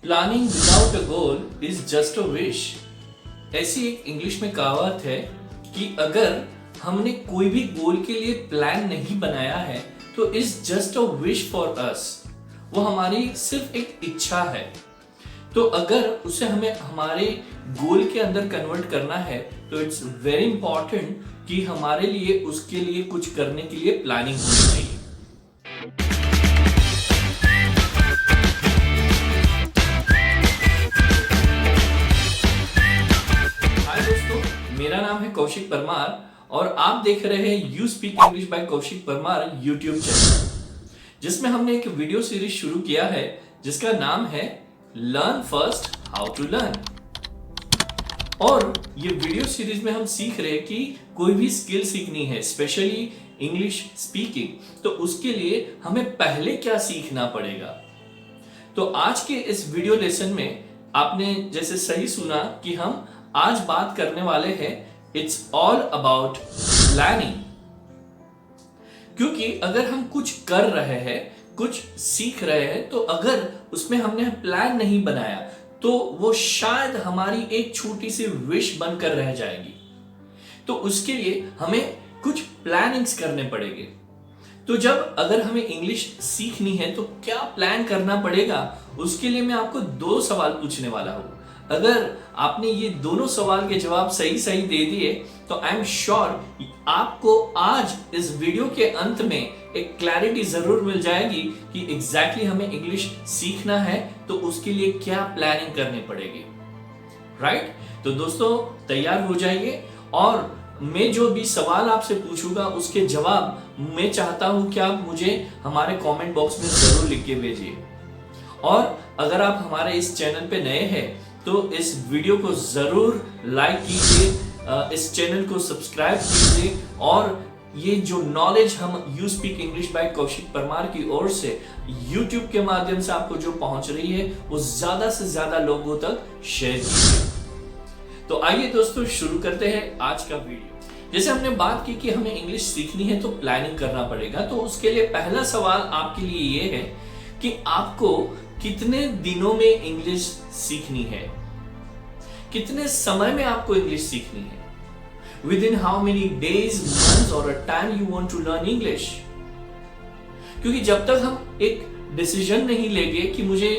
Planning without a goal is just a wish. ऐसी एक English में कहावत है कि अगर हमने कोई भी गोल के लिए प्लान नहीं बनाया है तो is just a wish for us. वो हमारी सिर्फ एक इच्छा है। तो अगर उसे हमें हमारे गोल के अंदर कन्वर्ट करना है तो इट्स वेरी इंपॉर्टेंट कि हमारे लिए उसके लिए कुछ करने के लिए प्लानिंग होनी चाहिए। हाय दोस्तों, मेरा नाम है कौशिक परमार और आप देख रहे हैं you speak English by Kaushik Parmar YouTube channel, जिसमें हमने एक वीडियो सीरीज शुरू किया है जिसका नाम है learn first how to learn. और ये वीडियो सीरीज में हम सीख रहे हैं कि कोई भी स्किल सीखनी है, स्पेशली इंग्लिश स्पीकिंग, तो उसके लिए हमें पहले क्या सीखना पड़ेगा। तो आज के इस वीडियो लेसन में आपने जैसे सही सुना कि हम आज बात करने वाले हैं इट्स ऑल अबाउट प्लानिंग। क्योंकि अगर हम कुछ कर रहे हैं, कुछ सीख रहे हैं, तो अगर उसमें हमने प्लान नहीं बनाया तो वो शायद हमारी एक छोटी सी विश बनकर रह जाएगी। तो उसके लिए हमें कुछ प्लानिंग्स करने पड़ेंगे। तो जब अगर हमें इंग्लिश सीखनी है तो क्या प्लान करना पड़ेगा, उसके लिए मैं आपको 2 सवाल पूछने वाला हूं। अगर आपने ये दोनों सवाल के जवाब सही सही दे दिए तो आई एम श्योर आपको आज इस वीडियो के अंत में एक क्लैरिटी जरूर मिल जाएगी कि एग्जैक्टली हमें इंग्लिश सीखना है तो उसके लिए क्या प्लानिंग करनी पड़ेगी। राइट? तो दोस्तों तैयार हो जाइए और मैं जो भी सवाल आपसे पूछूंगा उसके जवाब मैं चाहता हूं कि आप मुझे हमारे कमेंट बॉक्स में जरूर लिख के भेजिए। और अगर आप हमारे इस चैनल पे नए हैं तो इस वीडियो को जरूर लाइक कीजिए, इस चैनल को सब्सक्राइब कीजिए और ये जो नॉलेज हम you speak English by Kaushik Parmar की ओर से यूट्यूब के माध्यम से आपको जो पहुंच रही है वो ज्यादा से ज्यादा लोगों तक शेयर कीजिए। तो आइए दोस्तों शुरू करते हैं आज का वीडियो। जैसे हमने बात की कि हमें इंग्लिश सीखनी है तो प्लानिंग करना पड़ेगा, तो उसके लिए पहला सवाल आपके लिए ये है कि आपको कितने दिनों में इंग्लिश सीखनी है, कितने समय में आपको इंग्लिश सीखनी है, within how many days, months or a time you want to learn English। क्योंकि जब तक हम एक डिसीजन नहीं लेंगे कि मुझे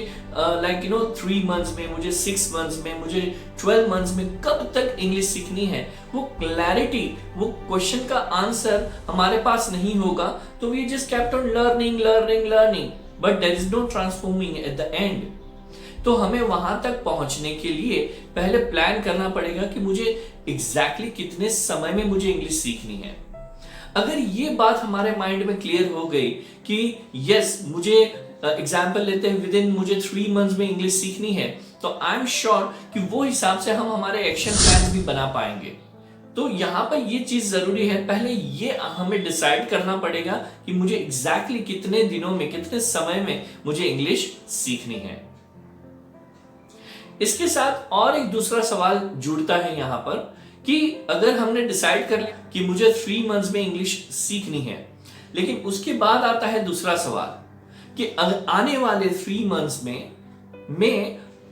3 months में, मुझे 6 months में, मुझे 12 months में कब तक इंग्लिश सीखनी है, वो क्लैरिटी, वो क्वेश्चन का आंसर हमारे पास नहीं होगा तो we just kept on learning but there is no transforming at the end। तो हमें वहां तक पहुंचने के लिए पहले प्लान करना पड़ेगा कि मुझे एग्जैक्टली कितने समय में मुझे इंग्लिश सीखनी है। अगर ये बात हमारे माइंड में क्लियर हो गई कि यस मुझे एग्जाम्पल लेते हैं विदिन मुझे 3 months में इंग्लिश सीखनी है, तो आई एम श्योर कि वो हिसाब से हम हमारे एक्शन प्लान भी बना पाएंगे। तो यहाँ पर ये चीज जरूरी है, पहले ये हमें डिसाइड करना पड़ेगा कि मुझे एग्जैक्टली कितने दिनों में, कितने समय में मुझे इंग्लिश सीखनी है। इसके साथ और एक दूसरा सवाल जुड़ता है यहाँ पर कि अगर हमने डिसाइड कर लिया कि मुझे 3 months में इंग्लिश सीखनी है, लेकिन उसके बाद आता है दूसरा सवाल कि आने वाले 3 months में मैं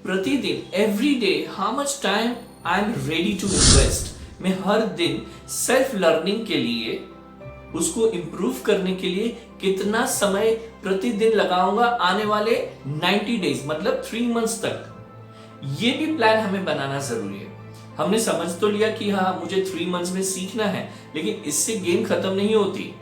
प्रतिदिन every day how much time I am ready to invest. मैं हर दिन सेल्फ लर्निंग के लिए, उसको इंप्रूव करने के लिए कितना समय प्रतिदिन लगाऊंगा आने वाले 90 डेज, मतलब 3 months तक। ये भी प्लान हमें बनाना जरूरी है। हमने समझ तो लिया कि हाँ मुझे 3 months में सीखना है, लेकिन इससे गेम खत्म नहीं होती।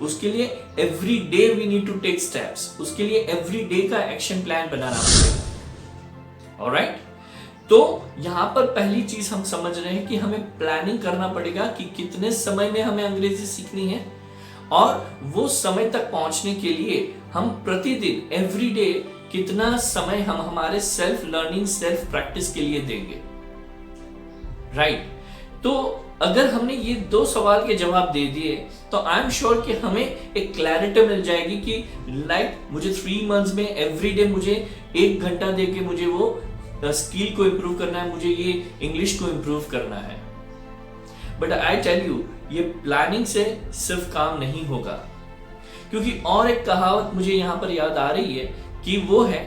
उसके लिए every day we need to take steps, उसके लिए एवरी डे का एक्शन प्लान बनाना पड़ेगा। ऑलराइट? तो यहां पर पहली चीज हम समझ रहे हैं कि हमें प्लानिंग करना पड़ेगा कि कितने समय में हमें अंग्रेजी सीखनी है और वो समय तक पहुंचने के लिए हम प्रतिदिन एवरी डे कितना समय हम हमारे सेल्फ लर्निंग, सेल्फ प्रैक्टिस के लिए देंगे। राइट? तो अगर हमने ये 2 सवाल के जवाब दे दिए तो आई एम श्योर कि हमें एक क्लैरिटी मिल जाएगी कि मुझे 3 months में एवरी डे मुझे 1 घंटा देके मुझे वो स्किल को इंप्रूव करना है, मुझे ये इंग्लिश को इंप्रूव करना है। बट आई टेल यू, ये प्लानिंग से सिर्फ काम नहीं होगा, क्योंकि और एक कहावत मुझे यहाँ पर याद आ रही है कि वो है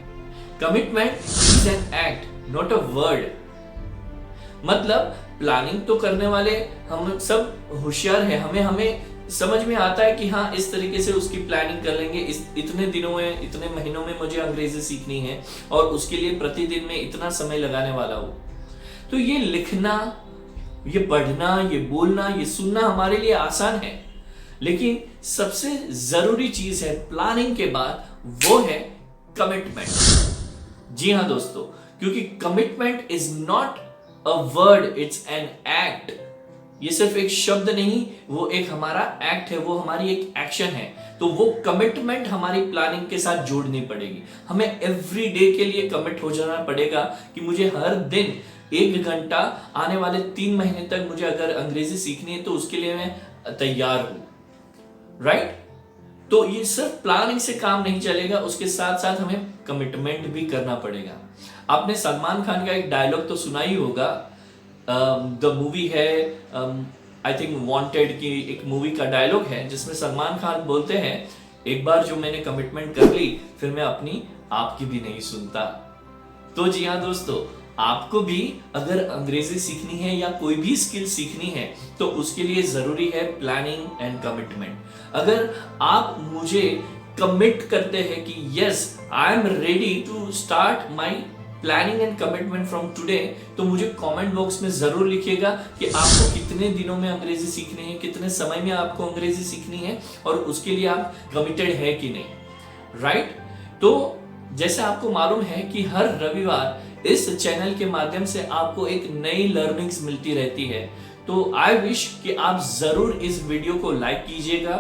commitment is an act, not a word. मतलब प्लानिंग तो करने वाले हम सब होशियार हैं, हमें समझ में आता है कि हाँ इस तरीके से उसकी प्लानिंग कर लेंगे, इतने दिनों में इतने महीनों में मुझे अंग्रेजी सीखनी है और उसके लिए प्रतिदिन में इतना समय लगाने वाला हूं। तो ये लिखना, ये पढ़ना, ये बोलना, ये सुनना हमारे लिए आसान है, लेकिन सबसे जरूरी चीज है प्लानिंग के बाद, वो है कमिटमेंट। जी हाँ दोस्तों, क्योंकि commitment is not a word, it's an act. ये सिर्फ एक शब्द नहीं, वो एक हमारा एक्ट है, वो हमारी एक एक्शन है। तो वो कमिटमेंट हमारी प्लानिंग के साथ जोड़नी पड़ेगी। हमें एवरी डे के लिए कमिट हो जाना पड़ेगा कि मुझे हर दिन 1 घंटा आने वाले 3 महीने तक मुझे अगर अंग्रेजी सीखनी है तो उसके लिए मैं तैयार हूं, राइट? तो ये सिर्फ प्लानिंग से काम नहीं चलेगा, उसके साथ साथ हमें कमिटमेंट भी करना पड़ेगा। आपने सलमान खान का एक डायलॉग तो सुना ही होगा, द मूवी है आई थिंक वांटेड की एक मूवी का डायलॉग है, जिसमें सलमान खान बोलते हैं, एक बार जो मैंने कमिटमेंट कर ली फिर मैं अपनी आपकी भी नहीं सुनता। तो जी हाँ दोस्तों, आपको भी अगर अंग्रेजी सीखनी है या कोई भी स्किल सीखनी है तो उसके लिए जरूरी है प्लानिंग एंड कमिटमेंट। अगर आप मुझे कमिट करते हैं कि yes I am ready to start my planning and commitment from today, तो मुझे कमेंट बॉक्स में जरूर लिखिएगा कि आपको कितने दिनों में अंग्रेजी सीखनी है, कितने समय में आपको अंग्रेजी सीखनी है और उसके लिए आप कमिटेड है कि नहीं, राइट? तो जैसे आपको मालूम है कि हर रविवार इस चैनल के माध्यम से आपको एक नई लर्निंग्स मिलती रहती है। तो आई विश कि आप जरूर इस वीडियो को लाइक कीजिएगा,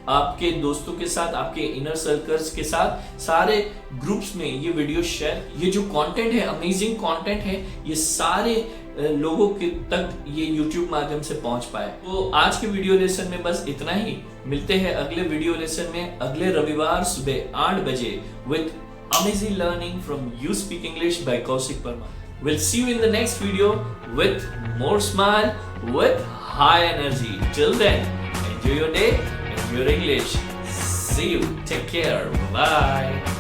आपके दोस्तों के साथ, आपके इनर सर्कल्स के साथ, सारे ग्रुप्स में ये वीडियो शेयर। ये जो कंटेंट है, अमेजिंग कंटेंट है, ये सारे लोगों के तक ये YouTube माध्यम से पहुंच पाए। तो आज के वीडियो लेसन में बस इतना ही। मिलते हैं अगले वीडियो लेसन में अगले रविवार सुबह 8 बजे with amazing learning from You Speak English by Kaushik Parmar. We'll see you in the next video with more smile, with high energy. Till then, enjoy your day, enjoy your English. See you. Take care. Bye.